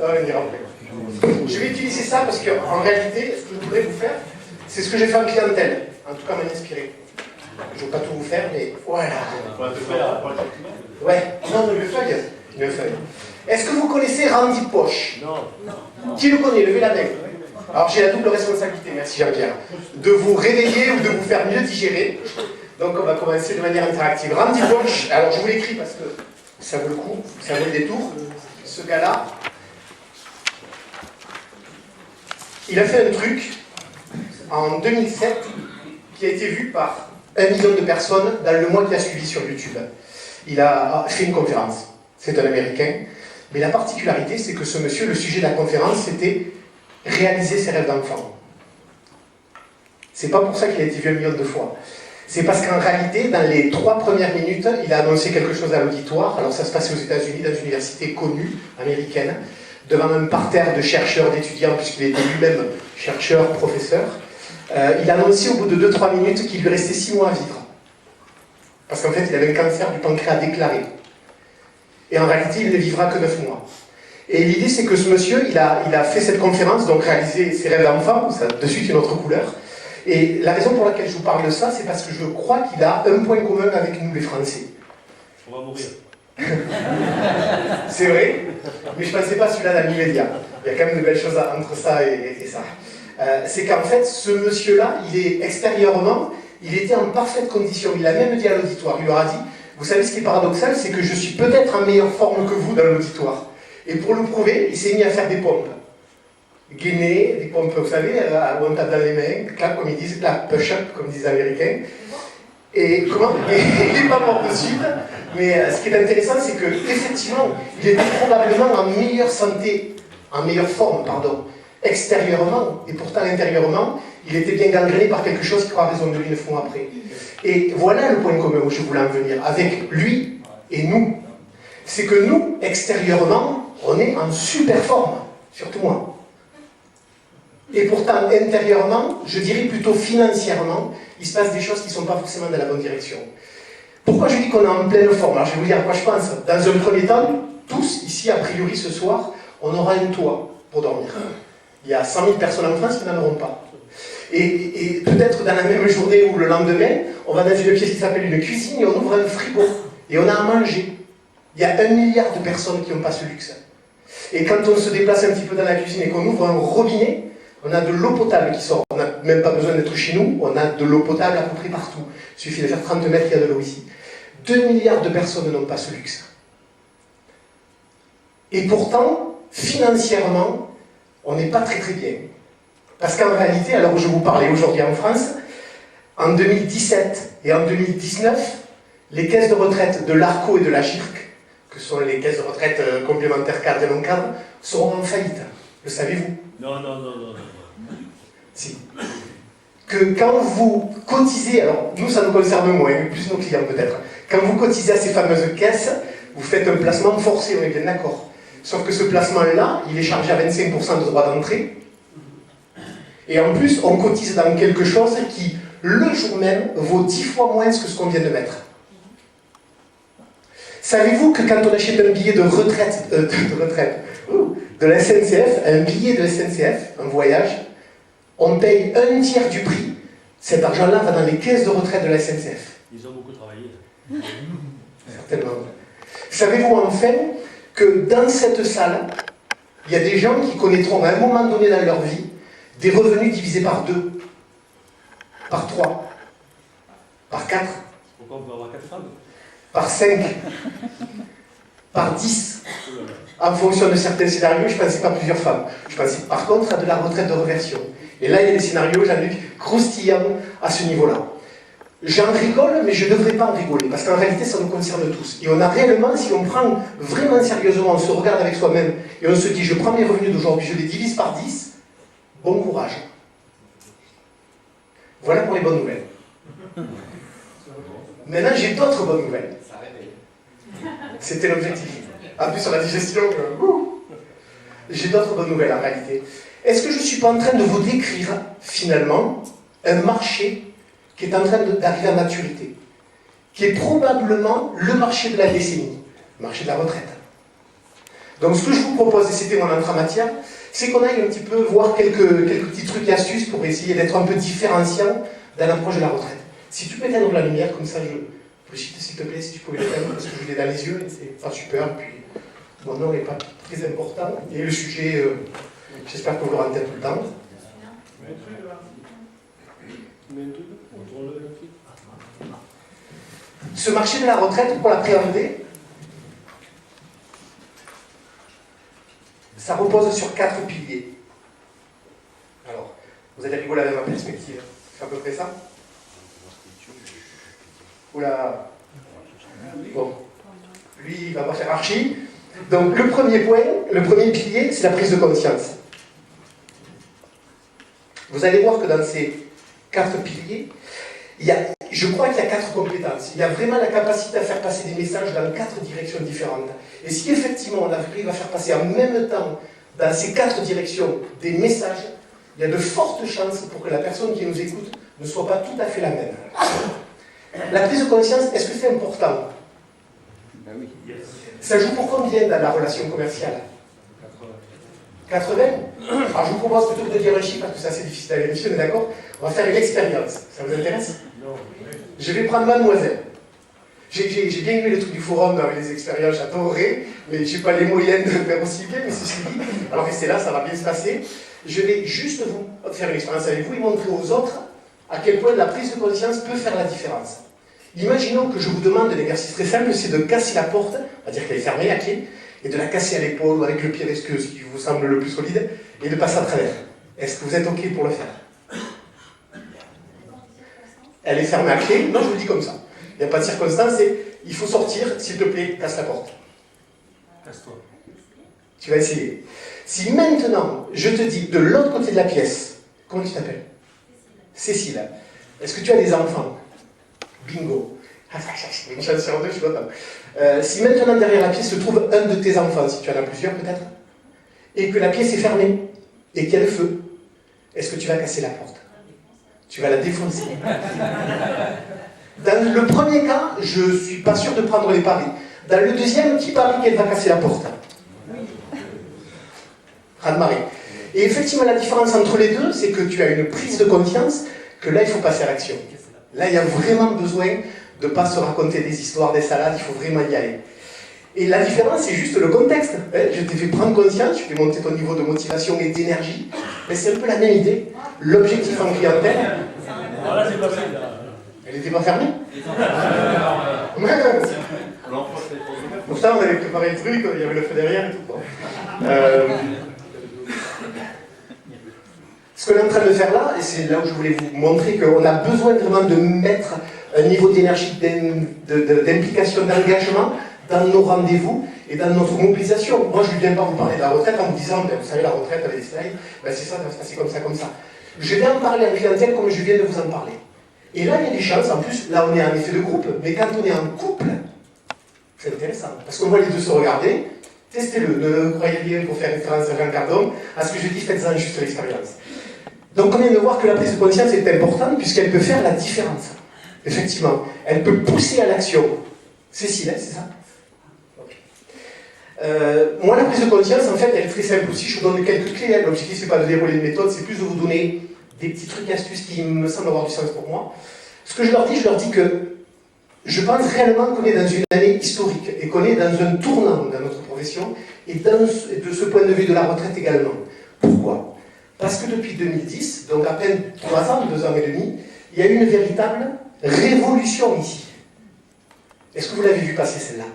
on ira après. Je vais utiliser ça parce qu'en réalité, ce que je voudrais vous faire, c'est ce que j'ai fait en clientèle. En tout cas, m'a inspiré. Je ne veux pas tout vous faire, mais voilà. Ouais, non, une feuille. Est-ce que vous connaissez Randy Poche? Non. Qui le connaît? Levez la main. Alors j'ai la double responsabilité, merci Jean-Pierre, de vous réveiller ou de vous faire mieux digérer. Donc on va commencer de manière interactive. Randy Poche, alors je vous l'écris parce que ça vaut le coup, ça vaut le détour. Ce gars-là, il a fait un truc en 2007 qui a été vu par 1 million de personnes dans le mois qui a suivi sur YouTube. Il a fait une conférence. C'est un Américain. Mais la particularité, c'est que ce monsieur, le sujet de la conférence, c'était réaliser ses rêves d'enfant. C'est pas pour ça qu'il a été vu 1 million de fois. C'est parce qu'en réalité, dans les 3 premières minutes, il a annoncé quelque chose à l'auditoire. Alors ça se passait aux États-Unis, dans une université connue, américaine, devant un parterre de chercheurs, d'étudiants, puisqu'il était lui-même chercheur, professeur. Il a annoncé au bout de 2-3 minutes qu'il lui restait 6 mois à vivre. Parce qu'en fait, il avait un cancer du pancréas déclaré. Et en réalité, il ne vivra que 9 mois. Et l'idée, c'est que ce monsieur, il a fait cette conférence, donc réaliser ses rêves d'enfant, ça a de suite une autre couleur. Et la raison pour laquelle je vous parle de ça, c'est parce que je crois qu'il a un point commun avec nous, les Français. On va mourir. C'est vrai, mais je ne pensais pas celui-là dans l'immédiat. Il y a quand même de belles choses entre ça et ça. C'est qu'en fait, ce monsieur-là, il est extérieurement, il était en parfaite condition. Il a même dit à l'auditoire, il leur a dit, vous savez ce qui est paradoxal, c'est que je suis peut-être en meilleure forme que vous dans l'auditoire. Et pour le prouver, il s'est mis à faire des pompes. Gainer, des pompes, vous savez, où on tape dans les mains, clap, comme ils disent, clap, push-up, comme disent les Américains. Et comment? Il n'est pas mort de suite. Mais ce qui est intéressant, c'est qu'effectivement, il était probablement en meilleure santé, en meilleure forme, pardon, extérieurement, et pourtant intérieurement, il était bien gangréné par quelque chose qui aura raison de lui 9 mois après. Et voilà le point commun où je voulais en venir, avec lui et nous. C'est que nous, extérieurement, on est en super forme, surtout moi. Et pourtant, intérieurement, je dirais plutôt financièrement, il se passe des choses qui ne sont pas forcément dans la bonne direction. Pourquoi je dis qu'on est en pleine forme? Alors je vais vous dire à quoi je pense. Dans un premier temps, tous, ici, a priori, ce soir, on aura un toit pour dormir. Il y a 100 000 personnes en France qui n'en auront pas. Et peut-être dans la même journée ou le lendemain, on va dans une pièce qui s'appelle une cuisine et on ouvre un frigo. Et on a à manger. Il y a 1 milliard de personnes qui n'ont pas ce luxe. Et quand on se déplace un petit peu dans la cuisine et qu'on ouvre un robinet, on a de l'eau potable qui sort. On n'a même pas besoin d'être chez nous, on a de l'eau potable à peu près partout. Il suffit de faire 30 mètres, il y a de l'eau ici. 2 milliards de personnes n'ont pas ce luxe. Et pourtant, financièrement, on n'est pas très très bien. Parce qu'en réalité, alors je vous parlais aujourd'hui en France, en 2017 et en 2019, les caisses de retraite de l'ARCO et de la GIRC, que sont les caisses de retraite complémentaires cadres et non cadres, seront en faillite. Le savez-vous? Non. Si. Que quand vous cotisez, alors nous ça nous concerne moins, mais plus nos clients peut-être, quand vous cotisez à ces fameuses caisses, vous faites un placement forcé, on est bien d'accord. Sauf que ce placement-là, il est chargé à 25% de droit d'entrée. Et en plus, on cotise dans quelque chose qui, le jour même, vaut 10 fois moins que ce qu'on vient de mettre. Savez-vous que quand on achète un billet de retraite, de la SNCF, un billet de SNCF, un voyage, on paye 1/3 du prix. Cet argent-là va dans les caisses de retraite de la SNCF. Ils ont beaucoup travaillé. Certainement. Savez-vous enfin que dans cette salle, il y a des gens qui connaîtront à un moment donné dans leur vie des revenus divisés par 2, par 3, par 4. Pourquoi on peut avoir 4 femmes? Par 5, par 10. En fonction de certains scénarios, je ne pensais pas à plusieurs femmes. Je pensais par contre à de la retraite de reversion. Et là, il y a des scénarios, Jean-Luc, croustillants à ce niveau-là. J'en rigole, mais je ne devrais pas en rigoler, parce qu'en réalité, ça nous concerne tous. Et on a réellement, si on prend vraiment sérieusement, on se regarde avec soi-même, et on se dit, je prends mes revenus d'aujourd'hui, je les divise par 10, bon courage. Voilà pour les bonnes nouvelles. Maintenant, j'ai d'autres bonnes nouvelles. C'était l'objectif. En plus, sur la digestion, j'ai d'autres bonnes nouvelles en réalité. Est-ce que je ne suis pas en train de vous décrire, finalement, un marché qui est en train d'arriver à maturité, qui est probablement le marché de la décennie, le marché de la retraite. Donc ce que je vous propose, et c'était mon entrée en matière, c'est qu'on aille un petit peu voir quelques petits trucs et astuces pour essayer d'être un peu différenciant dans l'approche de la retraite. Si tu peux éteindre la lumière, comme ça, Brigitte, s'il te plaît, si tu pouvais l'éteindre, parce que je l'ai dans les yeux, et c'est pas super, et puis mon nom n'est pas très important, et le sujet, j'espère que vous l'aurez en tête tout le temps. Ce marché de la retraite, pour l'appréhender, ça repose sur 4 piliers. Alors, vous allez rigoler avec ma perspective. C'est à peu près ça? Oula. Bon. Lui, il va pas faire archi. Donc, le premier point, le premier pilier, c'est la prise de conscience. Vous allez voir que dans ces 4 piliers, je crois qu'il y a 4 compétences. Il y a vraiment la capacité à faire passer des messages dans 4 directions différentes. Et si effectivement on arrive à faire passer en même temps dans ces 4 directions des messages, il y a de fortes chances pour que la personne qui nous écoute ne soit pas tout à fait la même. La prise de conscience, est-ce que c'est important? Ben oui. Ça joue pour combien dans la relation commerciale? 80. Alors je vous propose plutôt que de dire un chiffre, parce que c'est assez difficile à vérifier, on est d'accord? On va faire une expérience. Ça vous intéresse? Non. Je vais prendre mademoiselle. J'ai bien aimé le truc du forum avec les expériences, j'adorerais, mais je n'ai pas les moyens de faire aussi bien, mais ceci dit, alors restez là, ça va bien se passer. Je vais juste vous faire une expérience avec vous et montrer aux autres à quel point la prise de conscience peut faire la différence. Imaginons que je vous demande un exercice très simple, c'est de casser la porte, on va dire qu'elle est fermée, la clé, et de la casser à l'épaule ou avec le pied, ce qui vous semble le plus solide, et de passer à travers. Est-ce que vous êtes OK pour le faire? Elle est fermée à clé? Non, je vous le dis comme ça. Il n'y a pas de circonstance, il faut sortir, s'il te plaît, casse la porte. Casse-toi. Tu vas essayer. Si maintenant, je te dis de l'autre côté de la pièce, comment tu t'appelles? Cécile. Est-ce que tu as des enfants? Bingo. Une chance sur deux, je suis content. Si maintenant derrière la pièce se trouve un de tes enfants, si tu en as plusieurs peut-être, et que la pièce est fermée, et qu'il y a le feu, est-ce que tu vas casser la porte? Tu vas la défoncer. Dans le premier cas, je ne suis pas sûr de prendre les paris. Dans le deuxième, qui parie qu'elle va casser la porte? Raz-de-marée. Et effectivement, la différence entre les deux, c'est que tu as une prise de conscience que là, il faut passer à l'action. Là, il y a vraiment besoin de ne pas se raconter des histoires, des salades, il faut vraiment y aller. Et la différence, c'est juste le contexte. Je t'ai fait prendre conscience, je t'ai monté ton niveau de motivation et d'énergie, mais c'est un peu la même idée. L'objectif en clientèle... Voilà, c'est pas facile. Elle n'était pas fermée? Pourtant, on avait préparé le truc, il y avait le feu derrière et tout. Ce qu'on est en train de faire là, et c'est là où je voulais vous montrer qu'on a besoin vraiment de mettre un niveau d'énergie, d'implication, d'engagement dans nos rendez-vous et dans notre mobilisation. Moi, je ne viens pas vous parler de la retraite en vous disant, ben, vous savez, la retraite avec les slides, ben, c'est ça, ça va se passer comme ça, comme ça. Je vais en parler en clientèle comme je viens de vous en parler. Et là, il y a des chances, en plus, là on est en effet de groupe, mais quand on est en couple, c'est intéressant. Parce qu'on voit les deux se regarder, testez-le, ne croyez rien pour faire référence à Jean Cardon, à ce que je dis, faites-en juste l'expérience. Donc on vient de voir que la prise de conscience est importante puisqu'elle peut faire la différence. Effectivement, elle peut pousser à l'action. Cécile, c'est ça? Moi, la prise de conscience, en fait, elle est très simple aussi. Je vous donne quelques clés. L'objectif, c'est pas de dérouler une méthode, c'est plus de vous donner des petits trucs et astuces qui me semblent avoir du sens pour moi. Ce que je leur dis que je pense réellement qu'on est dans une année historique et qu'on est dans un tournant dans notre profession et de ce point de vue de la retraite également. Pourquoi? Parce que depuis 2010, donc à peine 3 ans, 2 ans et demi, il y a eu une véritable révolution ici. Est-ce que vous l'avez vu passer celle-là?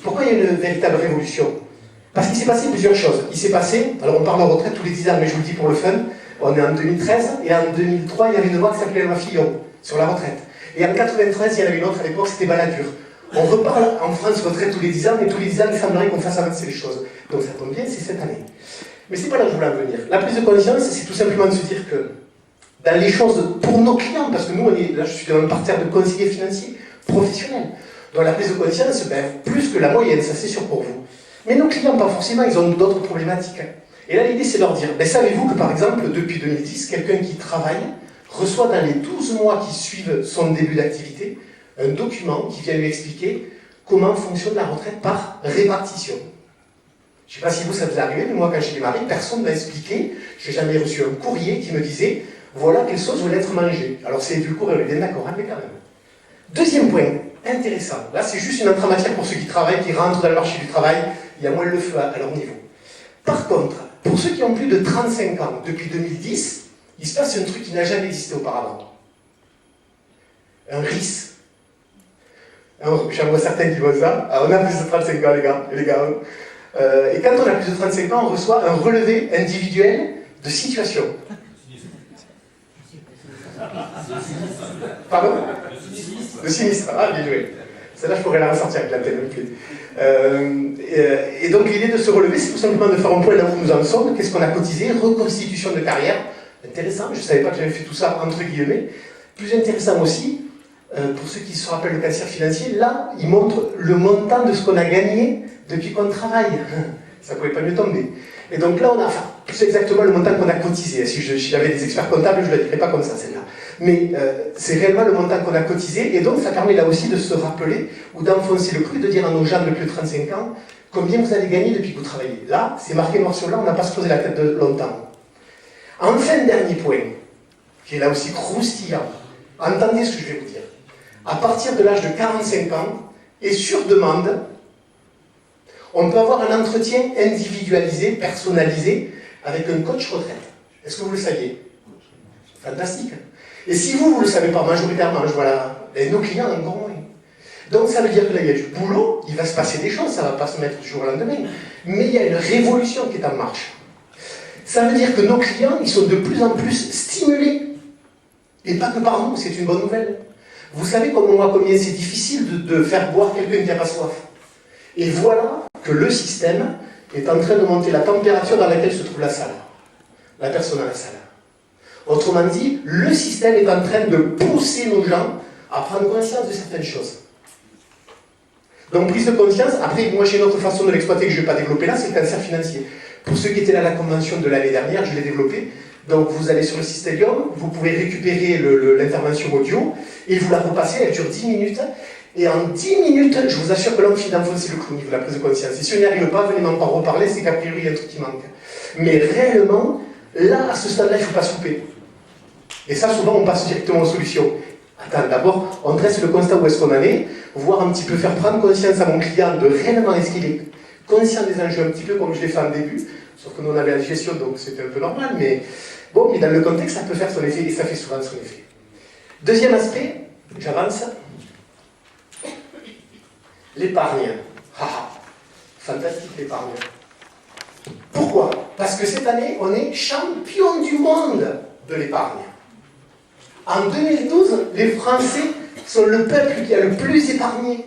Pourquoi il y a une véritable révolution? Parce qu'il s'est passé plusieurs choses. Il s'est passé, alors on parle de retraite tous les 10 ans, mais je vous le dis pour le fun, on est en 2013, et en 2003, il y avait une loi qui s'appelait la loi Fillon, sur la retraite. Et en 93, il y en avait une autre à l'époque, c'était Balladur. On reparle en France retraite tous les 10 ans, et tous les 10 ans, il semblerait qu'on fasse avancer les choses. Donc ça tombe bien, c'est cette année. Mais c'est pas là que je voulais en venir. La prise de conscience, c'est tout simplement de se dire que dans les choses pour nos clients, parce que nous, là je suis dans un parterre de conseillers financiers professionnels, donc la prise de conscience, ben, plus que la moyenne, ça c'est sûr pour vous. Mais nos clients, pas forcément, ils ont d'autres problématiques. Et là, l'idée, c'est de leur dire, ben, savez-vous que par exemple, depuis 2010, quelqu'un qui travaille reçoit dans les 12 mois qui suivent son début d'activité, un document qui vient lui expliquer comment fonctionne la retraite par répartition. Je ne sais pas si vous, ça vous est arrivé, mais moi, quand j'ai démarré, personne ne m'a expliqué. Je n'ai jamais reçu un courrier qui me disait « Voilà quelle sauce voulait être mangée ». Alors, c'est du courrier, on est bien d'accord, hein, mais quand même. Deuxième point, intéressant. Là, c'est juste une entrée en matière pour ceux qui travaillent, qui rentrent dans le marché du travail. Il y a moins le feu à leur niveau. Par contre, pour ceux qui ont plus de 35 ans, depuis 2010, il se passe un truc qui n'a jamais existé auparavant. Un RIS. J'en vois certains qui voient ça. Alors, on a plus de 35 ans, les gars. Et quand on a plus de 35 ans, on reçoit un relevé individuel de situation. Pardon? De sinistre. Ah, bien joué. Celle-là, je pourrais la ressortir avec la tête. Et donc, l'idée de se relever, c'est tout simplement de faire un point là où nous en sommes. Qu'est-ce qu'on a cotisé? Reconstitution de carrière. Intéressant. Je ne savais pas que j'avais fait tout ça entre guillemets. Plus intéressant aussi, pour ceux qui se rappellent le cancer financier, là, il montre le montant de ce qu'on a gagné depuis qu'on travaille. Ça ne pouvait pas mieux tomber. Et donc là, on a, enfin, c'est exactement le montant qu'on a cotisé. Si j'avais des experts comptables, je ne la dirais pas comme ça, celle-là. Mais c'est réellement le montant qu'on a cotisé, et donc ça permet là aussi de se rappeler, ou d'enfoncer le clou, de dire à nos gens de plus de 35 ans, combien vous allez gagner depuis que vous travaillez. Là, c'est marqué noir sur blanc, on n'a pas se poser la tête de longtemps. Enfin, dernier point, qui est là aussi croustillant. Entendez ce que je vais vous dire. À partir de l'âge de 45 ans, et sur demande, on peut avoir un entretien individualisé, personnalisé, avec un coach retraite. Est-ce que vous le saviez? Fantastique. Et si vous ne le savez pas majoritairement, voilà, nos clients en ont moins. Donc ça veut dire que là, il y a du boulot, il va se passer des choses, ça ne va pas se mettre du jour au lendemain, mais il y a une révolution qui est en marche. Ça veut dire que nos clients, ils sont de plus en plus stimulés. Et pas que par nous, c'est une bonne nouvelle. Vous savez combien c'est difficile de faire boire quelqu'un qui n'a pas soif. Et voilà que le système est en train de monter la température dans laquelle se trouve la salle. La personne à la salle. Autrement dit, le système est en train de pousser nos gens à prendre conscience de certaines choses. Donc prise de conscience, après moi j'ai une autre façon de l'exploiter que je ne vais pas développer là, c'est le cancer financier. Pour ceux qui étaient là à la convention de l'année dernière, je l'ai développé. Donc vous allez sur le Systelium, vous pouvez récupérer l'intervention audio et vous la repassez, elle dure 10 minutes. Et en 10 minutes, je vous assure que là on finit d'enfoncer le clou au niveau de la prise de conscience. Et si on n'y arrive pas, venez m'en reparler, c'est qu'a priori il y a un truc qui manque. Mais réellement, là, à ce stade-là, il ne faut pas se couper. Et ça, souvent, on passe directement aux solutions. Attends, d'abord, on dresse le constat où est-ce qu'on en est, voir un petit peu, faire prendre conscience à mon client de réellement est-ce qu'il est conscient des enjeux, un petit peu comme je l'ai fait en début, sauf que nous on avait la gestion, donc c'était un peu normal, mais bon, mais dans le contexte, ça peut faire son effet, et ça fait souvent son effet. Deuxième aspect, j'avance, l'épargne. Fantastique l'épargne. Pourquoi? Parce que cette année, on est champion du monde de l'épargne. En 2012, les Français sont le peuple qui a le plus épargné.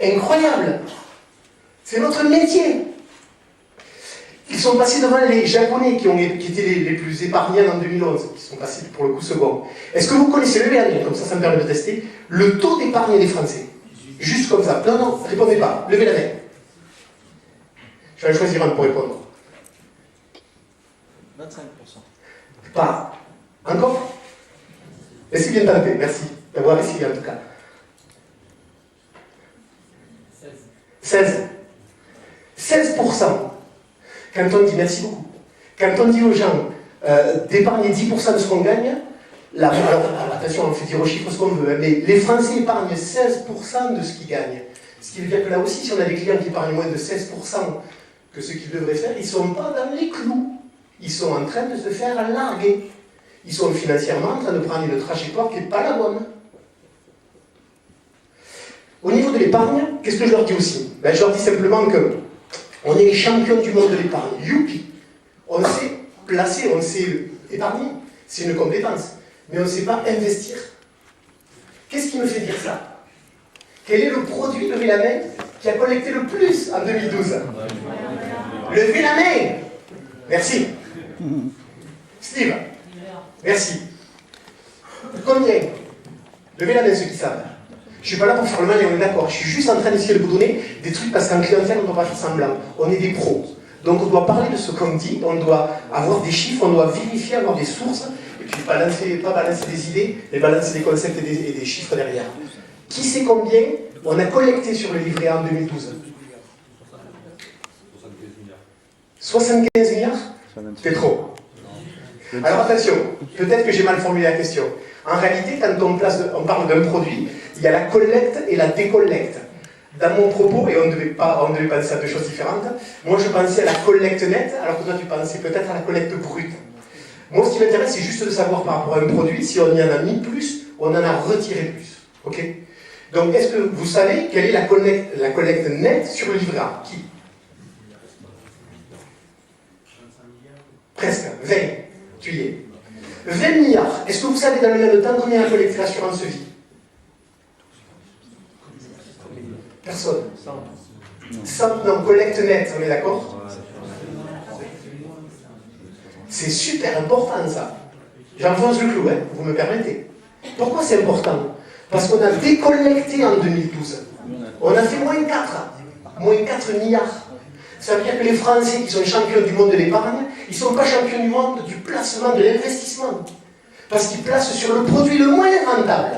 Incroyable! C'est notre métier. Ils sont passés devant les Japonais qui étaient les plus épargnants en 2011, qui sont passés pour le coup second. Est-ce que vous connaissez, levez la main, comme ça me permet de tester, le taux d'épargne des Français? Juste comme ça. Non, non, répondez pas. Levez la main. Je vais en choisir un pour répondre. 25%. Pas. Encore? Est-ce bien tenté? Merci d'avoir essayé en tout cas. 16. 16%. Quand on dit, merci beaucoup, quand on dit aux gens d'épargner 10% de ce qu'on gagne, là, alors attention, on fait dire aux chiffres ce qu'on veut, mais les Français épargnent 16% de ce qu'ils gagnent. Ce qui veut dire que là aussi, si on a des clients qui épargnent moins de 16% que ce qu'ils devraient faire, ils ne sont pas dans les clous. Ils sont en train de se faire larguer. Ils sont financièrement en train de prendre une trajectoire qui n'est pas la bonne. Au niveau de l'épargne, qu'est-ce que je leur dis aussi? Je leur dis simplement que on est les champions du monde de l'épargne. Youpi! On sait placer, on sait épargner. C'est une compétence. Mais on ne sait pas investir. Qu'est-ce qui me fait dire ça? Quel est le produit, levez la main, qui a collecté le plus en 2012? Levez la main! Merci. Steve? Merci. Combien? Levez la main ceux qui savent. Je ne suis pas là pour faire le mal et on est d'accord. Je suis juste en train d'essayer de vous donner des trucs parce qu'en clientèle, on ne doit pas faire semblant. On est des pros. Donc on doit parler de ce qu'on dit, on doit avoir des chiffres, on doit vérifier, avoir des sources, et puis pas balancer des idées, mais balancer des concepts et des chiffres derrière. Qui sait combien on a collecté sur le livret A en 2012? 75 milliards? C'est trop. Alors attention, peut-être que j'ai mal formulé la question. En réalité, quand on parle d'un produit, il y a la collecte et la décollecte. Dans mon propos, et on ne devait penser à deux choses différentes, moi je pensais à la collecte nette, alors que toi tu pensais peut-être à la collecte brute. Moi, ce qui m'intéresse, c'est juste de savoir par rapport à un produit si on y en a mis plus ou on en a retiré plus. Ok? Donc, est-ce que vous savez quelle est la collecte nette sur le livret A? Qui? Presque. 20. Tu y es. 20 milliards. Est-ce que vous savez dans le même temps combien a collecté l'assurance vie? Personne. 100. Non, collecte nette, on est d'accord? C'est super important ça. J'enfonce le clou, hein, vous me permettez. Pourquoi c'est important? Parce qu'on a décollecté en 2012. On a fait moins 4. Moins 4 milliards. Ça veut dire que les Français qui sont champions du monde de l'épargne, ils ne sont pas champions du monde du placement, de l'investissement. Parce qu'ils placent sur le produit le moins rentable.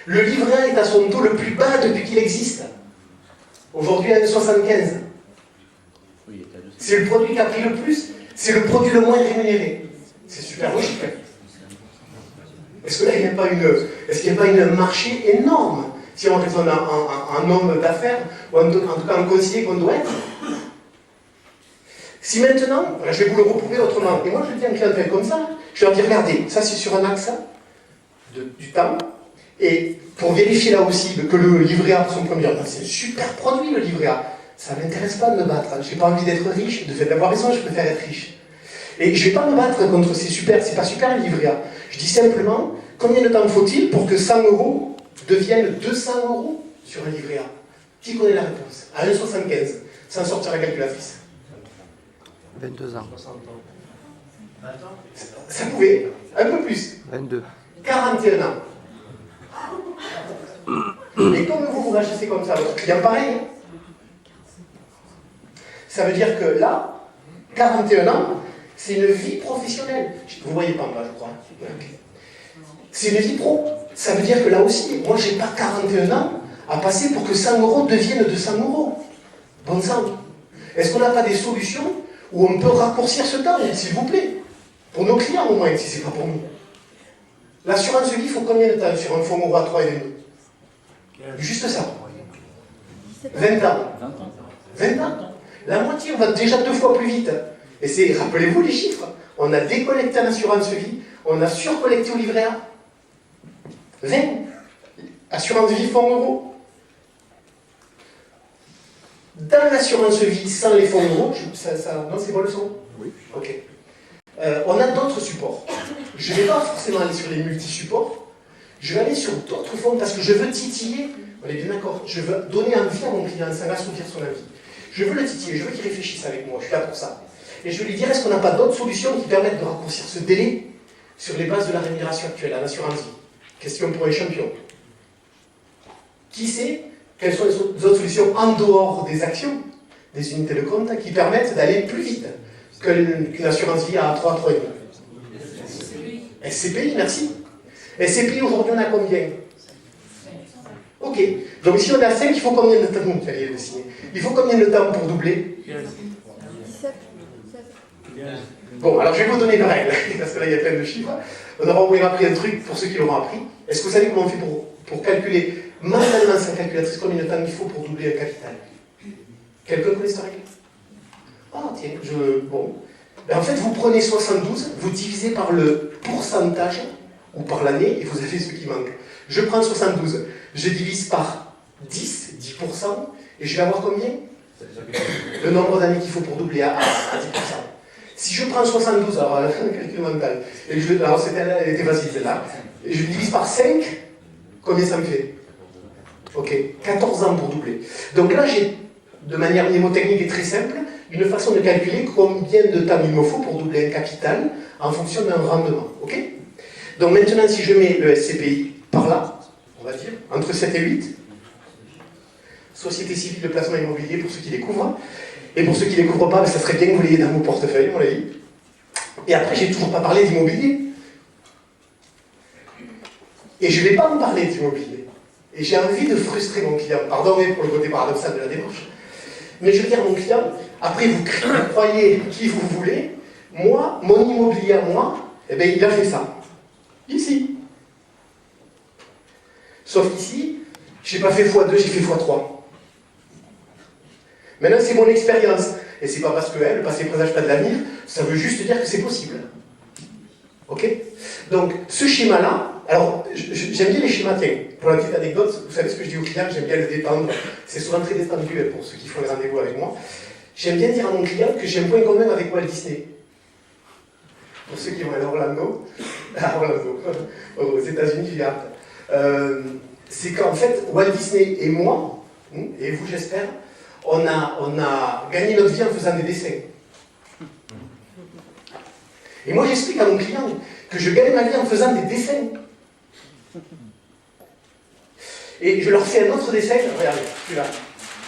Le livret A est à son taux le plus bas depuis qu'il existe. Aujourd'hui, à 1,75. C'est le produit qui a pris le plus, c'est le produit le moins rémunéré. C'est super logique. Est-ce que là, il n'y a pas un marché énorme si on raisonne en homme d'affaires, ou en tout cas en conseiller qu'on doit être? Si maintenant, je vais vous le reprouver autrement, et moi je dis à un clientèle comme ça, je leur dis, regardez, ça c'est sur un axe du temps, et pour vérifier là aussi que le livret A, son premier, c'est un super produit le livret A, ça ne m'intéresse pas de me battre, je n'ai pas envie d'être riche, de fait d'avoir raison, je préfère être riche. Et je ne vais pas me battre contre ces super, c'est pas super le livret A. Je dis simplement, combien de temps faut-il pour que 100 € deviennent 200 € sur un livret A? Qui connaît la réponse? À 1,75, sans sortir la calculatrice. 22 ans. 60 ans. 20 ans. Ça pouvait, un peu plus. 22. 41 ans. Et comme vous réagissez comme ça, votre client pareil, hein? Ça veut dire que là, 41 ans, c'est une vie professionnelle. Vous ne voyez pas moi, je crois. C'est une vie pro. Ça veut dire que là aussi, moi, je n'ai pas 41 ans à passer pour que 100 € deviennent 200 €. Bon sang. Est-ce qu'on n'a pas des solutions où on peut raccourcir ce temps, s'il vous plaît? Pour nos clients, au moins, si ce n'est pas pour nous. L'assurance vie, il faut combien de temps sur un fonds Mora 3,5? Juste ça. 20 ans. 20 ans. La moitié, on va déjà 2 fois plus vite. Et c'est, rappelez-vous les chiffres, on a décollecté en assurance vie, on a surcollecté au livret A. 20. Assurance vie, fonds euros. Dans l'assurance vie, sans les fonds euros, non, c'est bon le son? Oui. Ok. On a d'autres supports. Je ne vais pas forcément aller sur les multi-supports, je vais aller sur d'autres fonds parce que je veux titiller, on est bien d'accord, je veux donner envie à mon client, ça va soutenir son avis. Je veux le titiller, je veux qu'il réfléchisse avec moi, je suis là pour ça. Et je vais lui dire, est-ce qu'on n'a pas d'autres solutions qui permettent de raccourcir ce délai sur les bases de la rémunération actuelle en assurance vie? Question pour les champions. Qui sait quelles sont les autres solutions en dehors des actions, des unités de compte, qui permettent d'aller plus vite qu'une assurance vie à 3, 3,5? SCPI, merci. SCPI, aujourd'hui, on a combien? Ok. Donc si on a 5, il faut combien de temps? Il faut combien de temps pour doubler? 17. Bon, alors je vais vous donner une règle, parce que là il y a plein de chiffres. On aura au moins appris un truc pour ceux qui l'auront appris. Est-ce que vous savez comment on fait pour calculer mentalement sans calculatrice combien de temps il faut pour doubler un capital? Quelqu'un connaît cette règle? Ah tiens, bon. Ben, en fait, vous prenez 72, vous divisez par le pourcentage, ou par l'année, et vous avez ce qui manque. Je prends 72, je divise par 10%, et je vais avoir combien? Le nombre d'années qu'il faut pour doubler à 10%. Si je prends 72, alors calcul mental, et alors elle était facile celle-là, et je divise par 5, combien ça me fait? Ok, 14 ans pour doubler. Donc là, j'ai, de manière mnémotechnique et très simple, une façon de calculer combien de temps il me faut pour doubler un capital en fonction d'un rendement. Ok? Donc maintenant, si je mets le SCPI par là, on va dire, entre 7 et 8, Société civile de placement immobilier pour ceux qui découvrent, et pour ceux qui ne découvrent pas, ça serait bien que vous l'ayez dans vos portefeuilles, on l'a dit. Et après, j'ai toujours pas parlé d'immobilier. Et je ne vais pas vous parler d'immobilier. Et j'ai envie de frustrer mon client. Pardonnez pour le côté paradoxal de la démarche. Mais je veux dire à mon client, Après, vous croyez qui vous voulez. Moi, mon immobilier à moi, eh bien, il a fait ça. Ici. Sauf qu'ici, je n'ai pas fait x2, j'ai fait x3. Maintenant, c'est mon expérience. Et c'est pas parce que le passé présage pas de l'avenir, ça veut juste dire que c'est possible. Ok? Donc, ce schéma-là, alors, j'aime bien les schémas, tiens, pour la petite anecdote, vous savez ce que je dis aux clients, j'aime bien le détendre. C'est souvent très détendu pour ceux qui font les rendez-vous avec moi. J'aime bien dire à mon client que j'ai un point commun avec Walt Disney. Pour ceux qui vont aller à Orlando, aux États-Unis, j'ai hâte. C'est qu'en fait, Walt Disney et moi, et vous j'espère, on a gagné notre vie en faisant des dessins. Et moi j'explique à mon client que je gagne ma vie en faisant des dessins. Et je leur fais un autre dessin, regardez,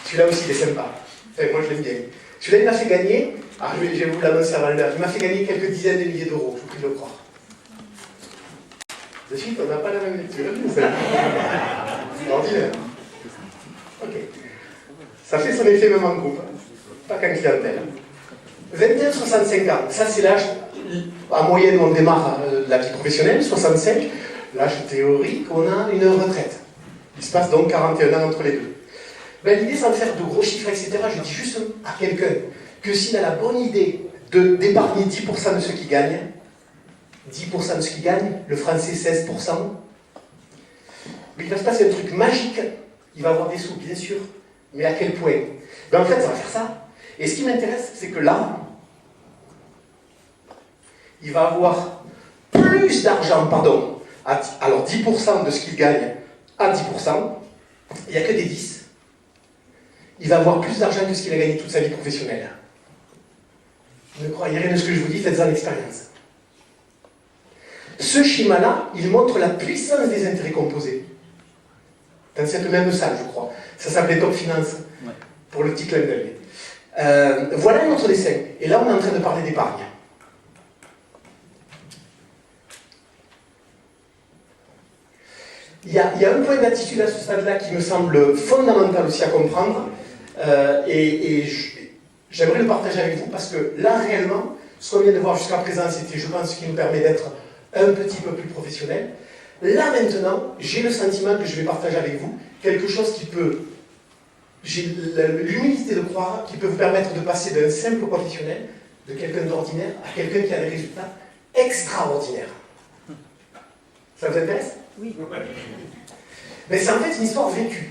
celui-là aussi il est sympa. Enfin, moi je l'aime bien. Celui-là il m'a fait gagner, je vais vous l'annoncer avant l'heure, il m'a fait gagner quelques dizaines de milliers d'euros, je vous prie de le croire. De suite, on n'a pas la même lecture. C'est ordinaire. Ok. Ça fait son effet même en groupe, pas qu'en clientèle. 21-65 ans, ça c'est l'âge à moyenne où on démarre la vie professionnelle, 65, l'âge théorique, on a une retraite. Il se passe donc 41 ans entre les deux. Ben, l'idée, sans faire de gros chiffres, etc., je dis juste à quelqu'un que s'il a la bonne idée d'épargner 10% de ce qu'il gagne, 10% de ce qu'il gagne, le français 16%, mais il va se passer un truc magique, il va avoir des sous, bien sûr, mais à quel point? Ben, en fait, ça va faire ça. Et ce qui m'intéresse, c'est que là, il va avoir plus d'argent, pardon, alors 10% de ce qu'il gagne à 10%, il n'y a que des 10. Il va avoir plus d'argent que ce qu'il a gagné toute sa vie professionnelle. Ne croyez rien de ce que je vous dis, faites-en l'expérience. Ce schéma-là, il montre la puissance des intérêts composés. Dans cette même salle, je crois. Ça s'appelait Top Finance, pour le petit clin d'œil. Voilà notre dessin. Et là, on est en train de parler d'épargne. Il y a un point d'attitude à ce stade-là qui me semble fondamental aussi à comprendre, et j'aimerais le partager avec vous, parce que là, réellement, ce qu'on vient de voir jusqu'à présent, c'était, je pense, ce qui nous permet d'être un petit peu plus professionnel. Là, maintenant, j'ai le sentiment que je vais partager avec vous quelque chose qui peut... J'ai l'humilité de croire qu'il peut vous permettre de passer d'un simple professionnel, de quelqu'un d'ordinaire, à quelqu'un qui a des résultats extraordinaires. Ça vous intéresse? Oui. Mais c'est en fait une histoire vécue.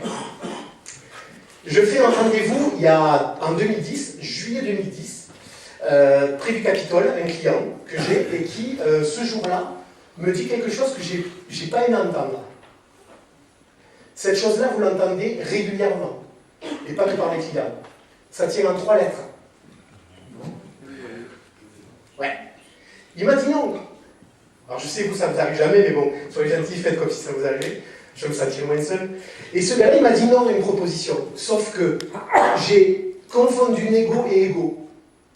Je fais un rendez-vous en 2010, juillet 2010, près du Capitole, un client que j'ai et qui, ce jour-là, me dit quelque chose que je n'ai pas aimé entendre. Cette chose-là, vous l'entendez régulièrement, et pas que par les clients. Ça tient en 3 lettres. Ouais. Il m'a dit non. Alors je sais que vous, ça ne vous arrive jamais, mais bon, soyez gentils, faites comme si ça vous arrivait. Je vais me sentir moins seul. Et ce gars-là, il m'a dit non à une proposition. Sauf que j'ai confondu négo et égo.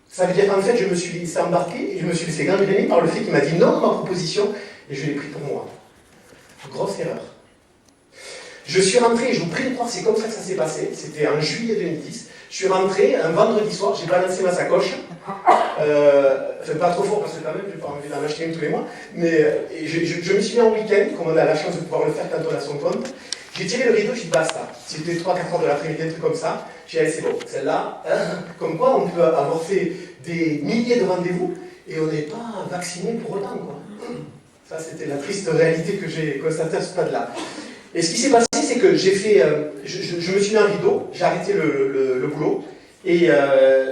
Ça veut dire qu'en fait, je me suis laissé embarquer et je me suis laissé gangréner par le fait qu'il m'a dit non à ma proposition et je l'ai pris pour moi. Grosse erreur. Je suis rentré, et je vous prie de croire, c'est comme ça que ça s'est passé. C'était en juillet 2010. Je suis rentré un vendredi soir, j'ai balancé ma sacoche. Enfin, pas trop fort parce que quand même, je n'ai pas envie d'en acheter une tous les mois. Mais je me suis mis en week-end, comme on a la chance de pouvoir le faire quand on a son compte. J'ai tiré le rideau, j'ai dit basta. C'était 3-4 heures de l'après-midi, un truc comme ça. J'ai dit, allez, c'est bon. Celle-là, comme quoi on peut avoir fait des milliers de rendez-vous et on n'est pas vacciné pour autant, quoi. Ça, c'était la triste réalité que j'ai constatée à ce stade-là. Et ce qui s'est passé, c'est que j'ai fait... je me suis mis un rideau, j'ai arrêté le boulot, et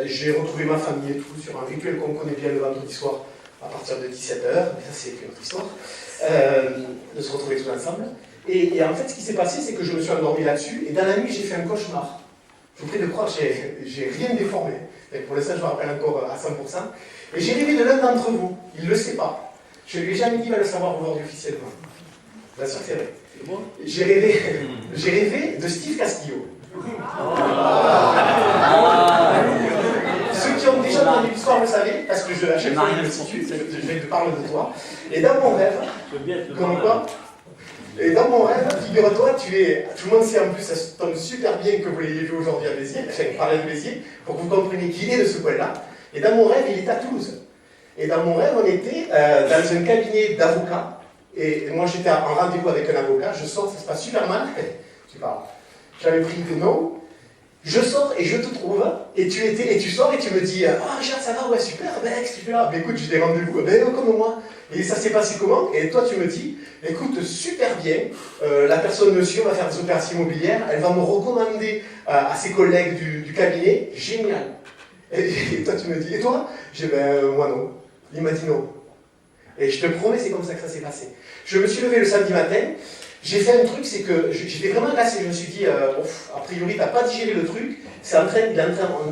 j'ai retrouvé ma famille et tout sur un rituel qu'on connaît bien le vendredi soir à partir de 17h, mais ça c'est une autre histoire, de se retrouver tous ensemble. Et en fait, ce qui s'est passé, c'est que je me suis endormi là-dessus, et dans la nuit, j'ai fait un cauchemar. Je vous prie de croire, j'ai rien déformé. Mais pour l'instant, je me rappelle encore à 100%. Et j'ai rêvé de l'un d'entre vous, il ne le sait pas. Je ne lui ai jamais dit, il va le savoir aujourd'hui officiellement. Bien sûr que c'est vrai. J'ai rêvé de Steve Castillo. Ceux qui ont déjà entendu l'histoire le savez, parce que à chaque fois je le situe, je parle de toi. Et dans mon rêve, comme quoi, Et dans mon rêve, figure-toi, tout le monde sait en plus, ça tombe super bien que vous l'ayez vu aujourd'hui à Béziers, enfin, parler de Béziers, pour que vous compreniez qui il est de ce coin-là. Et dans mon rêve, il est à Toulouse. Et dans mon rêve, on était dans un cabinet d'avocats. Et moi, j'étais en rendez-vous avec un avocat. Je sors, ça se passe super mal. Tu parles. J'avais pris des noms. Je sors et je te trouve. Et tu sors et tu me dis ah, Richard, ça va? Ouais, super. Ben, qu'est-ce que tu fais là? Ben, écoute, j'ai des rendez-vous. Ben, comme moi. Et ça s'est passé comment? Et toi, tu me dis écoute, super bien. La personne, monsieur, va faire des opérations immobilières. Elle va me recommander à ses collègues du cabinet. Génial. Et toi, tu me dis et toi? J'ai dit ben, moi non. Il m'a dit non. Et je te promets, c'est comme ça que ça s'est passé. Je me suis levé le samedi matin, j'ai fait un truc, c'est que j'étais vraiment agacé. Je me suis dit, a priori, t'as pas digéré le truc, il est en train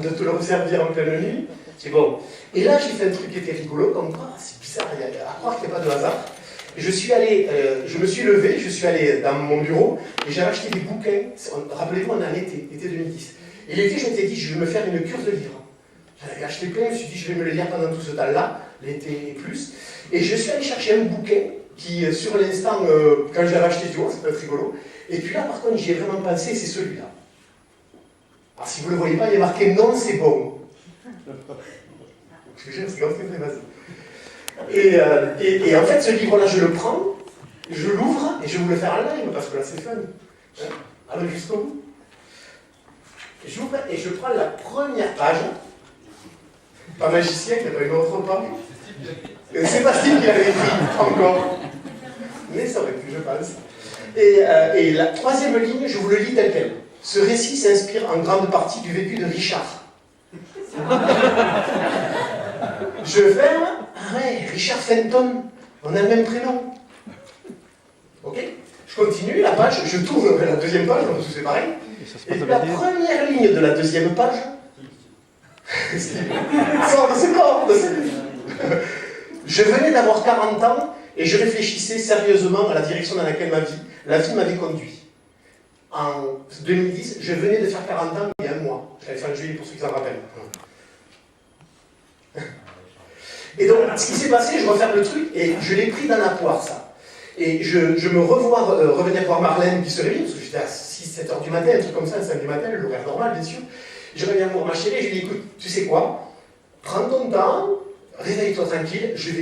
de te le resservir en pleine nuit. C'est bon. Et là, j'ai fait un truc qui était rigolo, comme quoi, c'est bizarre, à croire qu'il n'y a pas de hasard. Et je me suis levé, je suis allé dans mon bureau, et j'ai acheté des bouquins. Rappelez-vous, on est en été 2010. Et l'été, je m'étais dit, je vais me faire une cure de livres. J'en avais acheté plein, je me suis dit, je vais me les lire pendant tout ce temps-là, l'été et plus. Et je suis allé chercher un bouquin qui, sur l'instant, quand je l'avais acheté, tu vois, ça peut être rigolo. Et puis là, par contre, j'y ai vraiment pensé, c'est celui-là. Alors, si vous ne le voyez pas, il est marqué non, c'est bon. Je te jure, c'est comme ça, vas-y. Et en fait, ce livre-là, je le prends, je l'ouvre et je vais vous le faire en live, parce que là, c'est fun. Hein, allons jusqu'au bout. J'ouvre et je prends la première page. Pas magicien, il n'y a pas une autre page. C'est pas Steve qui l'avait écrit, encore. Mais ça aurait pu, je pense. Et la troisième ligne, je vous le lis tel quel. Ce récit s'inspire en grande partie du vécu de Richard. Je ferme. Ah ouais, Richard Fenton. On a le même prénom. Ok? Je continue la page, je tourne vers la deuxième page, donc c'est pareil. Et puis la première ligne de la deuxième page. Sors de ce corps, de ce livre. Je venais d'avoir 40 ans et je réfléchissais sérieusement à la direction dans laquelle la vie m'avait conduit. En 2010, je venais de faire 40 ans il y a un mois. J'avais fait en juillet pour ceux qui s'en rappellent. Et donc, ce qui s'est passé, je referme le truc et je l'ai pris dans la poire, ça. Et je me revois revenir voir Marlène qui se réveille, parce que j'étais à 6-7 heures du matin, un truc comme ça, un samedi matin, l'horaire normal, bien sûr. Je reviens voir ma chérie et je lui dis écoute, tu sais quoi? Prends ton temps, réveille-toi tranquille, je vais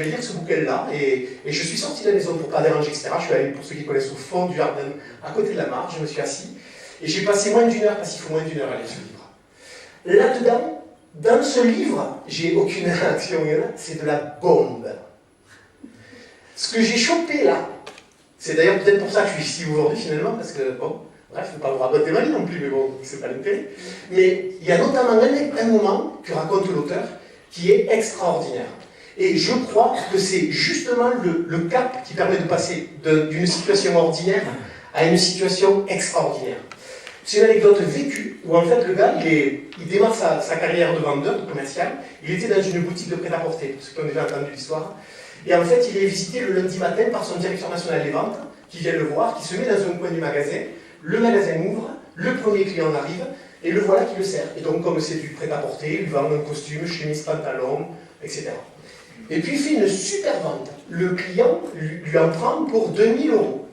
lire ce bouquin-là, et je suis sorti de la maison pour pas déranger, etc. Je suis allé, pour ceux qui connaissent, au fond du jardin, à côté de la mare, je me suis assis, et j'ai passé moins d'une heure, parce qu'il faut moins d'une heure à lire ce livre. Là-dedans, dans ce livre, j'ai aucune action, c'est de la bombe. Ce que j'ai chopé là, c'est d'ailleurs peut-être pour ça que je suis ici aujourd'hui finalement, parce que, bon, bref, je ne vais pas vous raconter ma vie non plus, mais bon, c'est pas l'intérêt. Mais il y a notamment un moment que raconte l'auteur qui est extraordinaire. Et je crois que c'est justement le cap qui permet de passer d'une situation ordinaire à une situation extraordinaire. C'est une anecdote vécue où en fait le gars, il démarre sa carrière de vendeur, de commercial. Il était dans une boutique de prêt-à-porter, pour ceux qui ont déjà entendu l'histoire. Et en fait, il est visité le lundi matin par son directeur national des ventes, qui vient le voir, qui se met dans un coin du magasin. Le magasin ouvre, le premier client arrive, et le voilà qui le sert. Et donc, comme c'est du prêt-à-porter, il lui vend un costume, chemise, pantalon, etc. Et puis, il fait une super vente. Le client lui en prend pour 2000 €.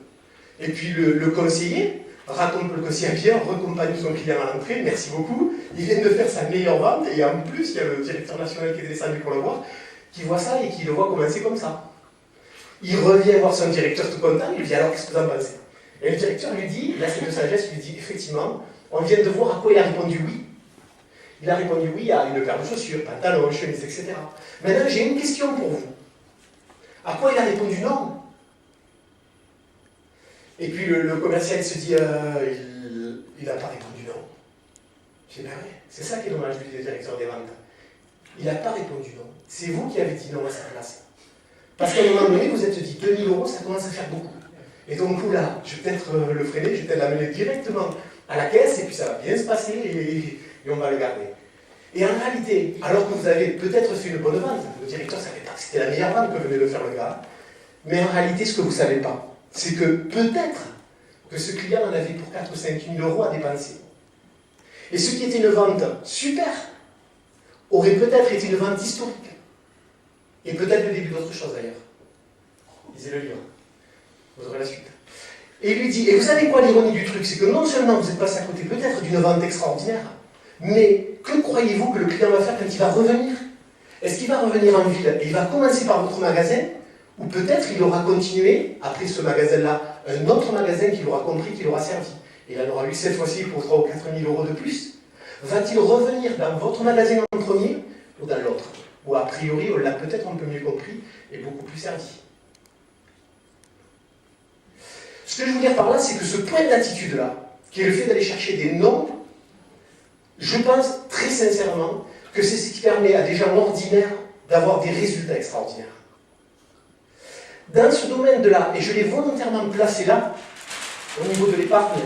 Et puis, le conseiller raconte le conseiller bien, recompagne son client à l'entrée, merci beaucoup. Il vient de faire sa meilleure vente, et en plus, il y a le directeur national qui est descendu pour le voir, qui voit ça et qui le voit commencer comme ça. Il revient voir son directeur tout content, il lui dit alors qu'est-ce que vous en pensez? Et le directeur lui dit, là c'est de sagesse, lui dit effectivement, on vient de voir à quoi il a répondu oui. Il a répondu oui à une paire de chaussures, pantalon, chemise, etc. Maintenant j'ai une question pour vous. À quoi il a répondu non? Et puis le commercial se dit, il n'a pas répondu non. J'ai dit, ben oui, c'est ça qui est dommage, lui dit le directeur des ventes. Il n'a pas répondu non. C'est vous qui avez dit non à sa place. Parce qu'à un moment donné, vous êtes dit 2000 €, ça commence à faire beaucoup. Et donc, là, je vais peut-être le freiner, je vais peut-être l'amener directement à la caisse, et puis ça va bien se passer, et on va le garder. Et en réalité, alors que vous avez peut-être fait une bonne vente, le directeur ne savait pas que c'était la meilleure vente que venait de faire le gars, mais en réalité, ce que vous ne savez pas, c'est que peut-être que ce client en avait pour 4 ou 5 000 € à dépenser. Et ce qui était une vente super, aurait peut-être été une vente historique. Et peut-être le début d'autre chose d'ailleurs. Lisez le livre. Vous aurez la suite. Et il lui dit, et vous savez quoi l'ironie du truc? C'est que non seulement vous êtes passé à côté peut-être d'une vente extraordinaire, mais que croyez-vous que le client va faire quand il va revenir? Est-ce qu'il va revenir en ville et il va commencer par votre magasin? Ou peut-être il aura continué, après ce magasin-là, un autre magasin qu'il aura compris, qu'il aura servi. Et il en aura eu cette fois-ci pour 3 ou 4 000 euros de plus. Va-t-il revenir dans votre magasin en premier ou dans l'autre? Ou a priori, on l'a peut-être un peu mieux compris et beaucoup plus servi. Ce que je veux dire par là, c'est que ce point d'attitude-là, qui est le fait d'aller chercher des noms, je pense très sincèrement que c'est ce qui permet à des gens ordinaires d'avoir des résultats extraordinaires. Dans ce domaine de là, et je l'ai volontairement placé là, au niveau de l'épargne,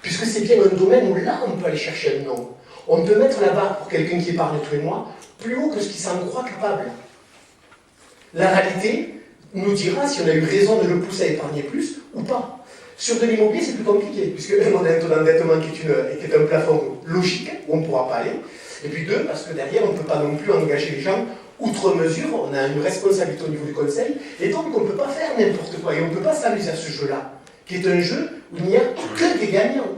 puisque c'est bien un domaine où là, on peut aller chercher un nom. On peut mettre la barre pour quelqu'un qui épargne tous les mois plus haut que ce qu'il s'en croit capable. La réalité nous dira si on a eu raison de le pousser à épargner plus ou pas. Sur de l'immobilier, c'est plus compliqué, puisque on a un taux d'endettement qui est un plafond logique, où on ne pourra pas aller. Et puis deux, parce que derrière, on ne peut pas non plus engager les gens outre mesure, on a une responsabilité au niveau du conseil, et donc on ne peut pas faire n'importe quoi, et on ne peut pas s'amuser à ce jeu-là, qui est un jeu où il n'y a que des gagnants.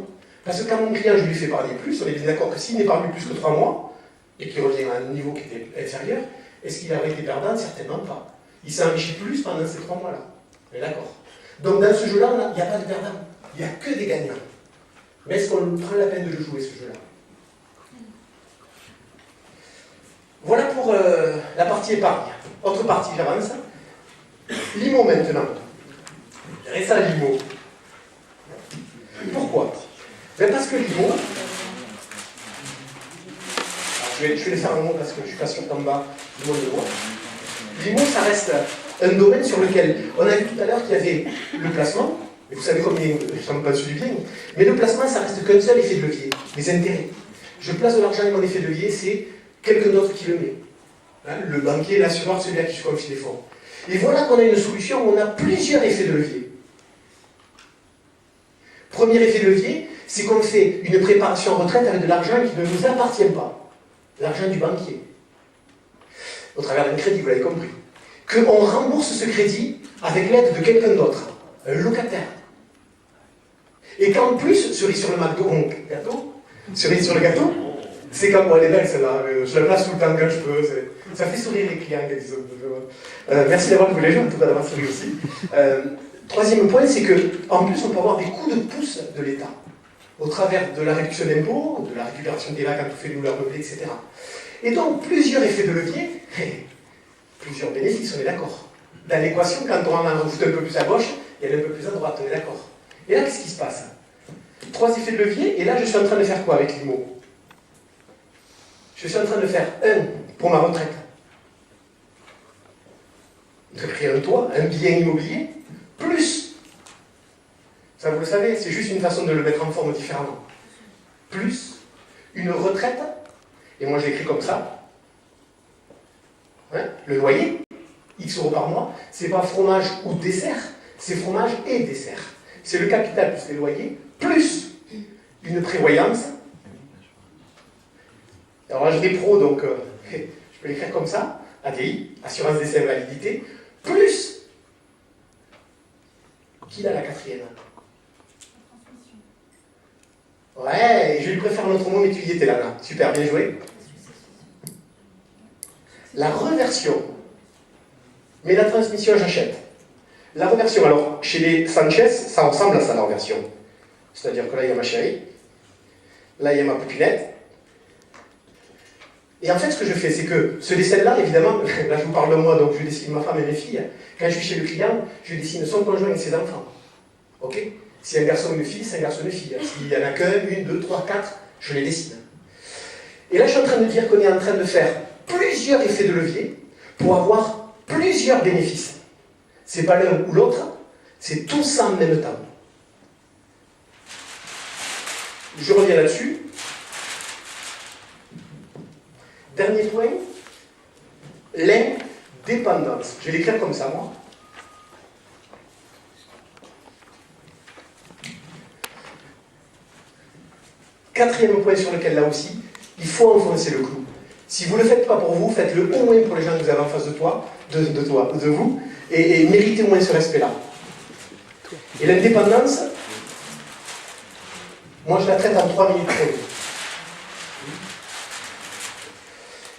Parce que quand mon client, je lui fais parler plus, on est bien d'accord que s'il n'épargne plus que 3 mois, et qu'il revient à un niveau qui était inférieur, est-ce qu'il aurait été perdant? Certainement pas. Il s'enrichit plus pendant ces 3 mois-là. On est d'accord. Donc dans ce jeu-là, il n'y a pas de perdant. Il n'y a que des gagnants. Mais est-ce qu'on prend la peine de le jouer, ce jeu-là? Voilà pour la partie épargne. Autre partie, j'avance. L'IMO maintenant. Reste à l'IMO. Pourquoi? Ben parce que l'IMO... Je vais les faire un mot parce que je ne suis pas sûr qu'en bas, tout le monde le voit. L'IMO, ça reste un domaine sur lequel on a vu tout à l'heure qu'il y avait le placement, et vous savez combien, je ne sais pas celui bien, mais le placement, ça reste qu'un seul effet de levier, les intérêts. Je place de l'argent et mon effet de levier, c'est quelqu'un d'autre qui le met. Hein, le banquier, l'assureur, celui-là qui se confie des fonds. Et voilà qu'on a une solution où on a plusieurs effets de levier. Premier effet de levier, c'est qu'on fait une préparation en retraite avec de l'argent qui ne nous appartient pas. L'argent du banquier. Au travers d'un crédit, vous l'avez compris. Qu'on rembourse ce crédit avec l'aide de quelqu'un d'autre, un locataire. Et qu'en plus, cerise sur le gâteau, cerise sur le gâteau, c'est comme moi, elle est belle celle-là, je la place tout le temps quand je peux, ça fait sourire les clients qui disent. Merci d'avoir voulu jouer, en tout cas d'avoir souri aussi. Troisième point, c'est qu'en plus, on peut avoir des coups de pouce de l'État, au travers de la réduction d'impôts, de la récupération des vagues quand on fait nous leur meublé, etc. Et donc, plusieurs effets de levier, plusieurs bénéfices, on est d'accord. Dans l'équation, quand on en rajoute un peu plus à gauche, il y en a un peu plus à droite, on est d'accord. Et là, qu'est-ce qui se passe? 3 effets de levier, et là, je suis en train de faire quoi avec l'IMO? Je suis en train de faire un pour ma retraite. De créer un toit, un bien immobilier, plus, ça vous le savez, c'est juste une façon de le mettre en forme différemment, plus une retraite, et moi j'ai écrit comme ça, hein, le loyer, X euros par mois, c'est pas fromage ou dessert, c'est fromage et dessert. C'est le capital plus les loyers, plus une prévoyance. Alors là, j'ai des pros, donc je peux l'écrire comme ça, ADI, assurance décès invalidité, plus, qui a la quatrième? Ouais, je lui préfère un autre mot, mais tu y étais là. Super, bien joué. La reversion. Mais la transmission, j'achète. La reversion, alors, chez les Sanchez, ça ressemble à ça, la reversion. C'est-à-dire que là, il y a ma chérie. Là, il y a ma poupinette. Et en fait, ce que je fais, c'est que ce dessin-là, évidemment, là, je vous parle de moi, donc je dessine ma femme et mes filles. Quand je suis chez le client, je dessine son conjoint et ses enfants. Ok? Si un garçon et une fille, c'est un garçon et une fille. S'il y en a qu'un, 1, 2, 3, 4, je les dessine. Et là, je suis en train de dire qu'on est en train de faire plusieurs effets de levier pour avoir plusieurs bénéfices. C'est pas l'un ou l'autre, c'est tout ça en même temps. Je reviens là-dessus. Dernier point, l'indépendance. Je vais l'écrire comme ça, moi. Quatrième point sur lequel, là aussi, il faut enfoncer le clou. Si vous ne le faites pas pour vous, faites-le au moins pour les gens que vous avez en face de vous, et méritez au moins ce respect-là. Et l'indépendance, moi je la traite en 3 minutes chrono.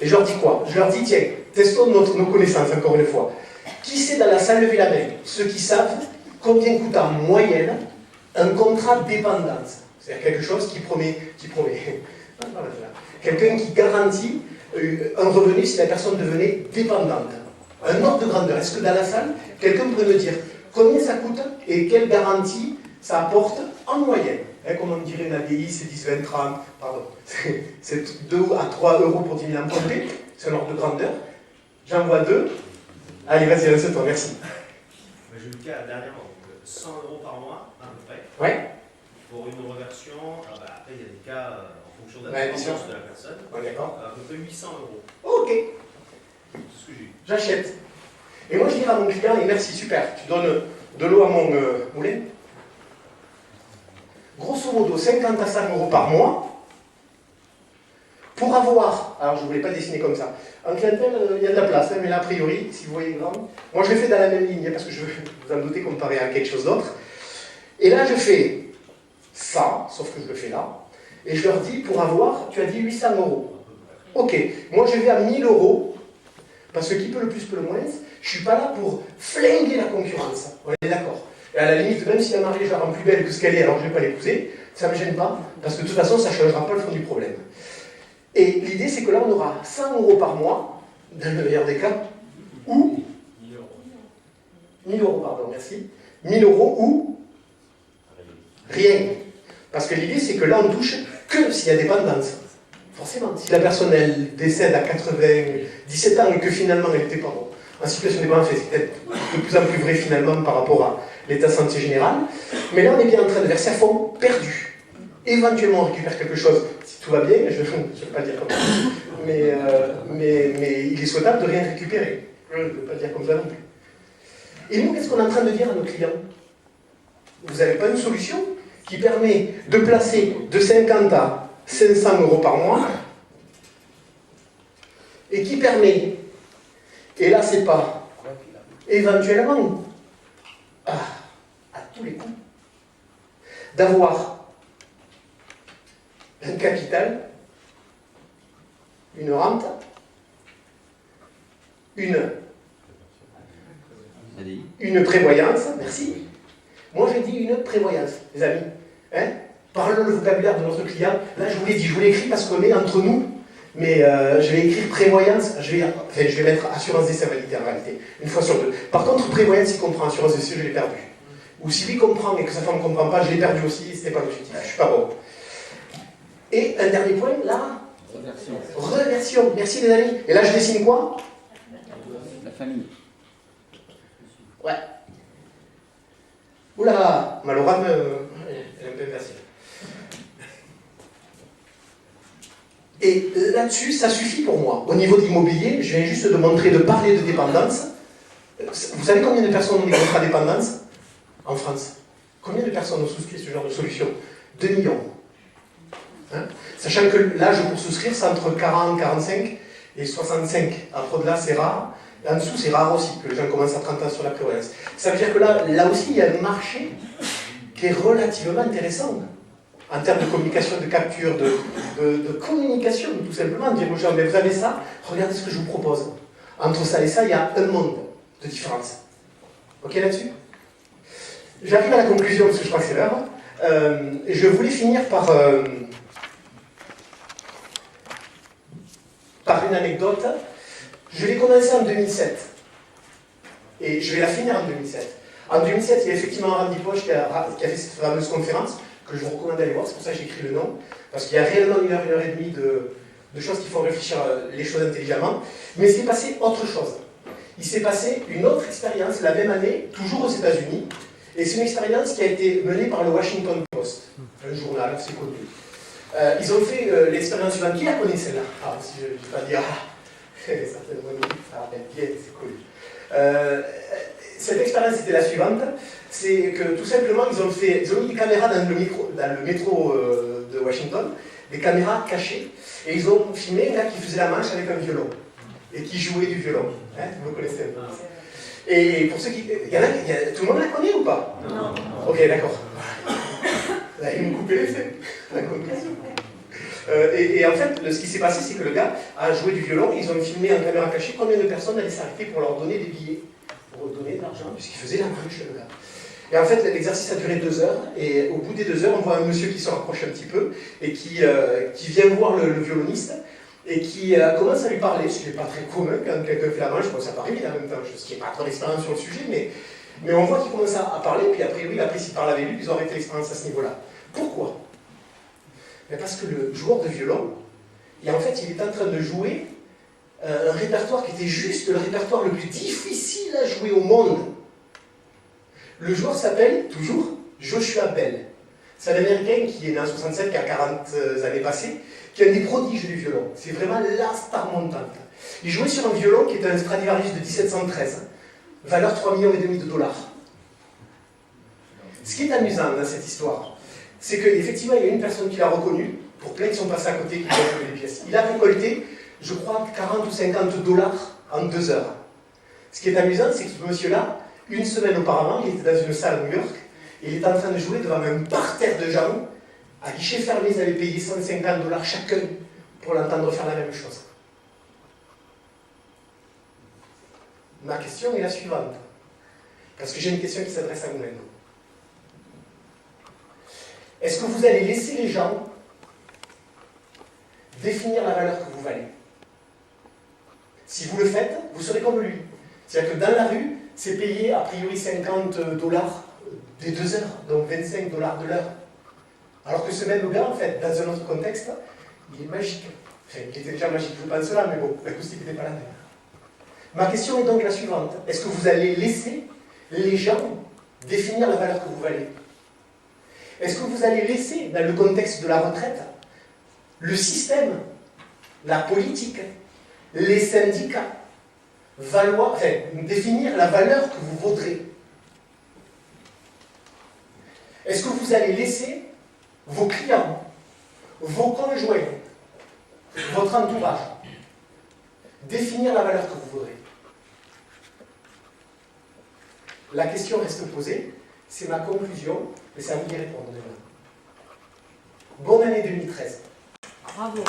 Et je leur dis quoi? Je leur dis, tiens, testons nos connaissances encore une fois. Qui sait dans la salle lever la main? Ceux qui savent combien coûte en moyenne un contrat de dépendance. C'est-à-dire quelque chose qui promet quelqu'un qui garantit un revenu si la personne devenait dépendante. Un ordre de grandeur. Est-ce que dans la salle, quelqu'un pourrait me dire combien ça coûte et quelle garantie ça apporte en moyenne? Comme on dirait une ADI, c'est 10, 20, 30, pardon. C'est 2 à 3 euros pour 10 000 empruntés. C'est un ordre de grandeur. J'en vois 2. Allez, vas-y, lance-toi, merci. J'ai eu le cas dernièrement, 100 euros par mois, à peu près. Ouais. Pour une reversion, après il y a des cas en fonction de la Ouais, dépendance de la personne. Ouais, d'accord. À peu près 800 euros. Ok. C'est ce que j'ai eu. J'achète. Et moi, je dirais à mon client, et merci, super, tu donnes de l'eau à mon moulin. Grosso modo, 50 à 100 euros par mois, pour avoir, alors je ne voulais pas dessiner comme ça, en clientèle, il y a de la place, mais là, a priori, si vous voyez grand, moi je le fais dans la même ligne, parce que je veux vous en doutez comparé à quelque chose d'autre. Et là, je fais ça, sauf que je le fais là, et je leur dis, pour avoir, tu as dit 800 euros. Ok, moi je vais à 1000 euros, parce que qui peut le plus peut le moins, je ne suis pas là pour flinguer la concurrence, on est d'accord. Et à la limite, même si la mariée, je la rends plus belle que ce qu'elle est, alors je ne vais pas l'épouser, ça ne me gêne pas, parce que de toute façon, ça ne changera pas le fond du problème. Et l'idée, c'est que là, on aura 100 euros par mois, dans le meilleur des cas, ou 1000 euros, pardon, merci. 1000 euros ou rien. Parce que l'idée, c'est que là, on touche que s'il y a dépendance. Forcément, si la personne, elle décède à 97 ans et que finalement, elle n'était pas en situation de dépendance, c'est peut-être de plus en plus vrai finalement par rapport à l'état de santé général. Mais là, on est bien en train de verser à fond perdu. Éventuellement, on récupère quelque chose, si tout va bien, je ne vais pas le dire comme ça, mais il est souhaitable de rien récupérer. Je ne veux pas le dire comme ça non plus. Et nous, qu'est-ce qu'on est en train de dire à nos clients? Vous n'avez pas une solution qui permet de placer de 50 à 500 euros par mois et qui permet, et là, c'est pas éventuellement, à tous les coups, d'avoir un capital, une rente, une prévoyance, merci. Moi j'ai dit une prévoyance, les amis. Hein? Parlons le vocabulaire de notre client. Là je vous l'ai dit, je vous l'ai écrit parce qu'on est entre nous, mais je vais écrire prévoyance, je vais mettre assurance décès invalidité en réalité, une fois sur deux. Par contre, prévoyance, il comprend, assurance décès, je l'ai perdu. Ou si lui comprend et que sa femme ne comprend pas, je l'ai perdu aussi, c'était pas l'objectif, je suis pas bon. Et un dernier point, là, reversion. Merci les amis. Et là je dessine quoi? La famille. Ouais. Oula, Malora, elle est un peu inversive. Et là-dessus, ça suffit pour moi. Au niveau de l'immobilier, je viens juste de montrer, de parler de dépendance. Vous savez combien de personnes ont des contrats dépendance en France? Combien de personnes ont souscrit ce genre de solution? 2 millions. Hein? Sachant que l'âge pour souscrire, c'est entre 40, 45 et 65. Après de là, c'est rare. Et en dessous, c'est rare aussi que les gens commencent à 30 ans sur la prévoyance. Ça veut dire que là aussi, il y a un marché qui est relativement intéressant. En termes de communication, de capture, de communication, tout simplement. Dire aux gens, mais vous avez ça, regardez ce que je vous propose. Entre ça et ça, il y a un monde de différence. Ok là-dessus? J'arrive à la conclusion, parce que je crois que c'est l'heure. Je voulais finir par une anecdote. Je l'ai commencé en 2007. Et je vais la finir en 2007. En 2007, il y a effectivement Randy Poche qui a fait cette fameuse conférence, que je vous recommande d'aller voir, c'est pour ça que j'ai écrit le nom, parce qu'il y a réellement 1 heure, 1 heure et demie de choses qui font réfléchir les choses intelligemment. Mais il s'est passé autre chose. Il s'est passé une autre expérience la même année, toujours aux États-Unis, et c'est une expérience qui a été menée par le Washington Post, un journal assez connu. Ils ont fait l'expérience suivante. Qui la connaît celle-là? Ah, si je ne vais pas dire, certainement, ça rappelle bien, c'est cool. Cette expérience était la suivante, c'est que tout simplement ils ont mis des caméras dans le métro de Washington, des caméras cachées, et ils ont filmé un gars qui faisait la manche avec un violon, et qui jouait du violon. Hein, vous le connaissez un peu. Et pour ceux qui... tout le monde la connaît ou pas? Non. Ok, d'accord. Là, il me coupait les faits. La conclusion. Et en fait, ce qui s'est passé, c'est que le gars a joué du violon, ils ont filmé en caméra cachée combien de personnes allaient s'arrêter pour leur donner des billets, pour leur donner de l'argent, puisqu'il faisait la cruche, le gars. Et en fait, l'exercice a duré 2 heures, et au bout des 2 heures, on voit un monsieur qui se rapproche un petit peu, et qui vient voir le violoniste, et qui commence à lui parler, ce qui n'est pas très commun quand quelqu'un fait la main, je pense que ça paraît vite en même temps, ce qui n'est pas trop d'expérience sur le sujet, mais on voit qu'il commence à parler, puis après, oui, après s'il parle avec lui, ils ont arrêté l'expérience à ce niveau-là. Pourquoi? Parce que le joueur de violon, et en fait, il est en train de jouer un répertoire qui était juste le répertoire le plus difficile à jouer au monde. Le joueur s'appelle, toujours, Joshua Bell. C'est un Américain qui est né en 67, qui a 40 années passées, qui est un des prodiges du violon. C'est vraiment la star montante. Il jouait sur un violon qui est un Stradivarius de 1713, valeur 3,5 millions de dollars. Ce qui est amusant dans cette histoire, c'est qu'effectivement, il y a une personne qui l'a reconnu, pour plein qui sont passés à côté, qui ont joué les pièces. Il a récolté, je crois, 40 ou 50 dollars en 2 heures. Ce qui est amusant, c'est que ce monsieur-là, une semaine auparavant, il était dans une salle à New York, et il est en train de jouer devant un parterre de gens, à guichet fermé, ils avaient payé 150 dollars chacun pour l'entendre faire la même chose. Ma question est la suivante, parce que j'ai une question qui s'adresse à vous maintenant. Est-ce que vous allez laisser les gens définir la valeur que vous valez? Si vous le faites, vous serez comme lui. C'est-à-dire que dans la rue, c'est payé a priori 50 dollars des 2 heures, donc 25 dollars de l'heure. Alors que ce même gars, en fait, dans un autre contexte, il est magique. Enfin, il était déjà magique, je pense là, mais bon, l'acoustique n'était pas la même. Ma question est donc la suivante. Est-ce que vous allez laisser les gens définir la valeur que vous valez? Est-ce que vous allez laisser, dans le contexte de la retraite, le système, la politique, les syndicats, définir la valeur que vous vaudrez? Est-ce que vous allez laisser vos clients, vos conjoints, votre entourage, définir la valeur que vous vaudrez? La question reste posée, c'est ma conclusion, mais c'est à vous d'y répondre demain. Bonne année 2013. Bravo.